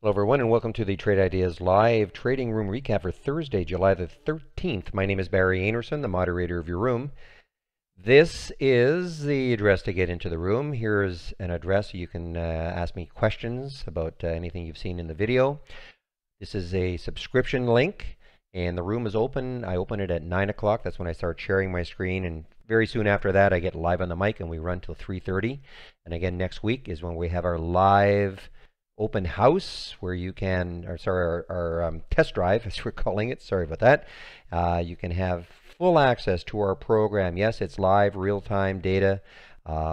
Hello everyone and welcome to the Trade Ideas Live Trading Room Recap for Thursday, July the 13th. My name is Barry Anderson, the moderator of your room. This is the address to get into the room. Here's an address you can ask me questions about anything you've seen in the video. This is a subscription link and the room is open. I open it at 9 o'clock. That's when I start sharing my screen, and very soon after that I get live on the mic and we run till 3:30. And again, next week is when we have our live open house where you can, or sorry, our test drive, as we're calling it. Sorry about that. You can have full access to our program. Yes, it's live, real-time data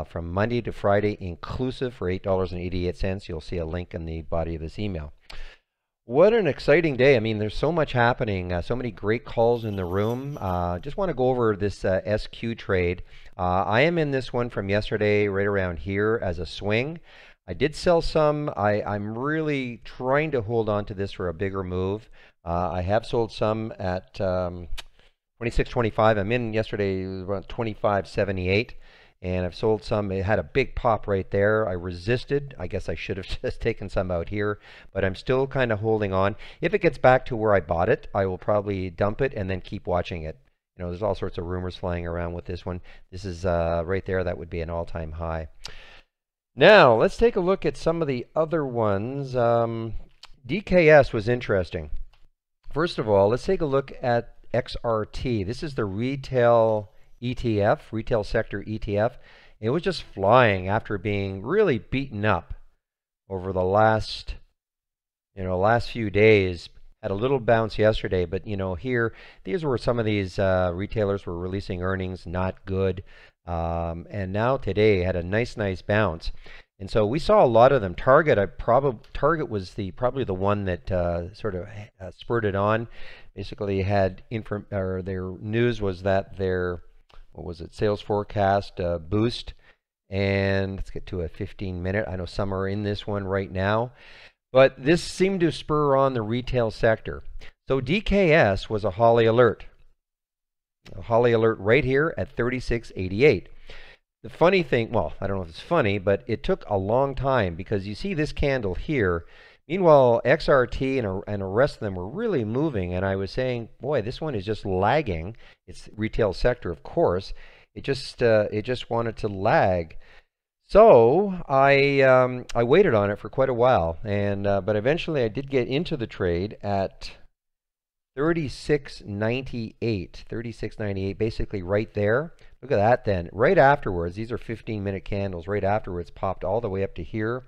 from Monday to Friday, inclusive, for $8.88. You'll see a link in the body of this email. What an exciting day. I mean, there's so much happening, so many great calls in the room. Just want to go over this SQ trade. I am in this one from yesterday right around here as a swing. I did sell some. I'm really trying to hold on to this for a bigger move. I have sold some at 26.25. I'm in yesterday, it was about 25.78. And I've sold some. It had a big pop right there. I resisted. I guess I should have just taken some out here, but I'm still kind of holding on. If it gets back to where I bought it, I will probably dump it and then keep watching it. You know, there's all sorts of rumors flying around with this one. This is right there. That would be an all-time high. Now, let's take a look at some of the other ones. DKS was interesting. First of all, let's take a look at XRT. This is the retail ETF, retail sector ETF. It was just flying after being really beaten up over the last few days. Had a little bounce yesterday, but here, these were some of these retailers were releasing earnings, not good. And now today had a nice bounce, and so we saw a lot of them. Target was probably the one that sort of spurted on. Basically, had their news was that their sales forecast boost, and let's get to a 15-minute. I know some are in this one right now, but this seemed to spur on the retail sector. So DKS was a Holly alert. A Holly alert right here at 36.88. The funny thing, well, I don't know if it's funny, but it took a long time because you see this candle here. Meanwhile, XRT and the rest of them were really moving, and I was saying, boy, this one is just lagging. It's retail sector, of course. It just wanted to lag. So I waited on it for quite a while, and but eventually I did get into the trade at 36.98, basically right there. Look at that then. Right afterwards, these are 15-minute candles. Right afterwards, popped all the way up to here.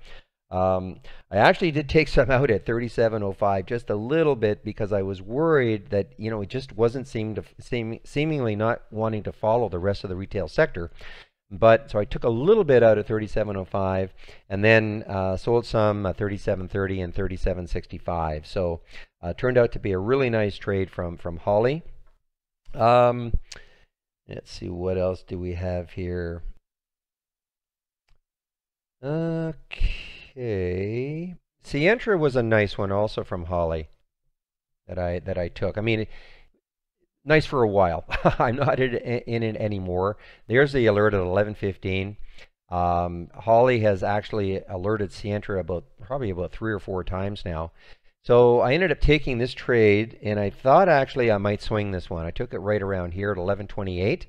I actually did take some out at 37.05, just a little bit, because I was worried that it just wasn't seemingly not wanting to follow the rest of the retail sector. But so I took a little bit out at 37.05 and then sold some 37.30 and 37.65. So turned out to be a really nice trade from Holly. Let's see, what else do we have here? Okay, Sientra was a nice one also from Holly that I took. I mean, nice for a while. I'm not in it anymore. There's the alert at 11:15. Holly has actually alerted Sientra probably about 3 or 4 times now. So I ended up taking this trade, and I thought actually I might swing this one. I took it right around here at 11:28,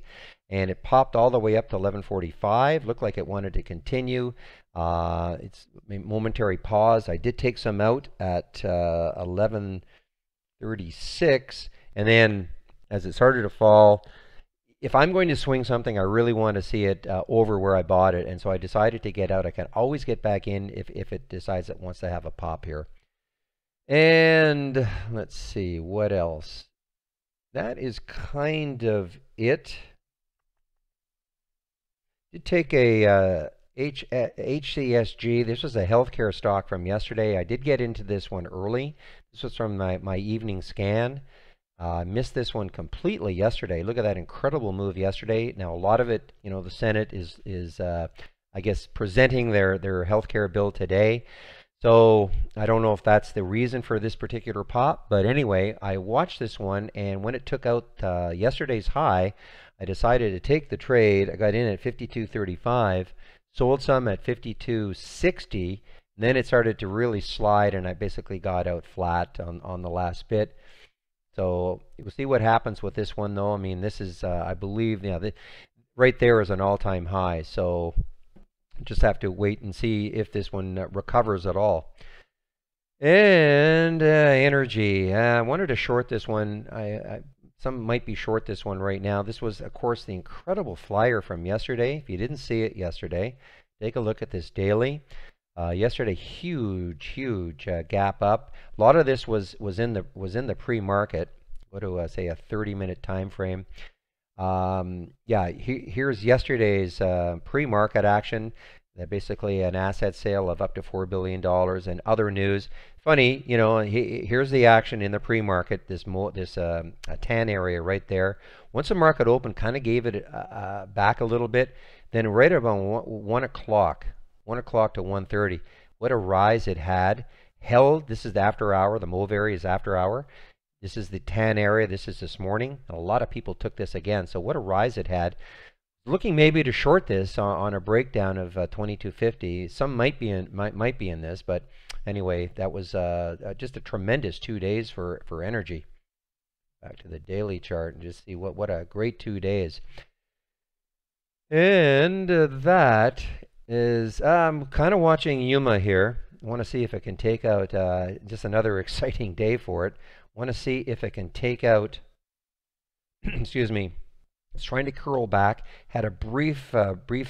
and it popped all the way up to 11:45. Looked like it wanted to continue. It's a momentary pause. I did take some out at 11:36, and then as it started to fall, if I'm going to swing something, I really want to see it over where I bought it, and so I decided to get out. I can always get back in if it decides it wants to have a pop here. And let's see, what else? That is kind of it. Did take a HCSG. This was a healthcare stock from yesterday. I did get into this one early. This was from my evening scan. I missed this one completely yesterday. Look at that incredible move yesterday. Now, a lot of it, the Senate is I guess, presenting their healthcare bill today. So I don't know if that's the reason for this particular pop, but anyway, I watched this one, and when it took out yesterday's high, I decided to take the trade. I got in at 52.35, sold some at 52.60. And then it started to really slide, and I basically got out flat on the last bit. So we'll see what happens with this one, though. I mean, this is, I believe, right there is an all-time high. So just have to wait and see if this one recovers at all. And energy. I wanted to short this one. Some might be short this one right now. This was, of course, the incredible flyer from yesterday. If you didn't see it yesterday, take a look at this daily. Yesterday, huge gap up. A lot of this was in the pre-market. What do I say? A 30-minute time frame. Yeah, here's yesterday's pre-market action. Basically, an asset sale of up to $4 billion and other news. Funny, you know, here's the action in the pre-market. This a tan area right there. Once the market opened, kind of gave it back a little bit. Then right about 1 o'clock. 1 o'clock to 1:30. What a rise it had. Held, this is the after hour, the mauve area is after hour. This is the tan area, this is this morning. And a lot of people took this again, so what a rise it had. Looking maybe to short this on a breakdown of 2250. Some might be in this, but anyway, that was just a tremendous 2 days for energy. Back to the daily chart and just see what a great 2 days. And that is, I'm kind of watching Yuma here. I want to see if it can take out just another exciting day for it. I want to see if it can take out, excuse me, it's trying to curl back. Had a brief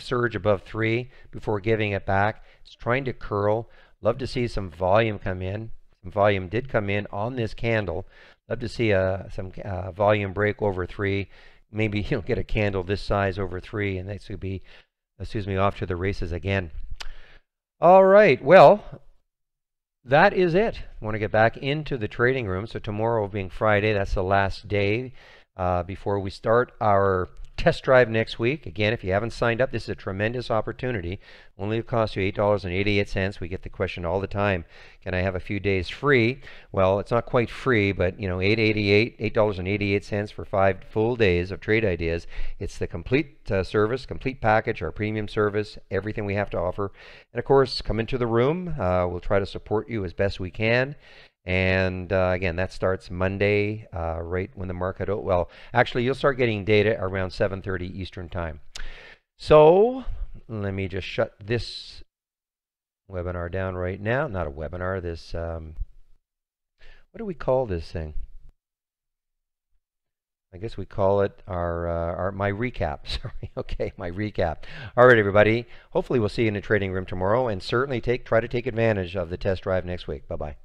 surge above 3 before giving it back. It's trying to curl. Love to see some volume come in. Some volume did come in on this candle. Love to see some volume break over 3. Maybe get a candle this size over 3, and this would be, excuse me, off to the races again. All right, well, that is it. I want to get back into the trading room. So tomorrow being Friday, that's the last day before we start our test drive next week. Again, if you haven't signed up, this is a tremendous opportunity. Only costs you $8.88. We get the question all the time, can I have a few days free? Well, it's not quite free, but $8.88 for 5 full days of trade ideas. It's the complete service, complete package, our premium service, everything we have to offer. And of course, come into the room. We'll try to support you as best we can. And again, that starts Monday, right when the market, well, actually, you'll start getting data around 7:30 Eastern Time. So let me just shut this webinar down right now. Not a webinar, this, what do we call this thing? I guess we call it my recap. Sorry, okay, my recap. All right, everybody. Hopefully we'll see you in the trading room tomorrow, and certainly try to take advantage of the test drive next week. Bye-bye.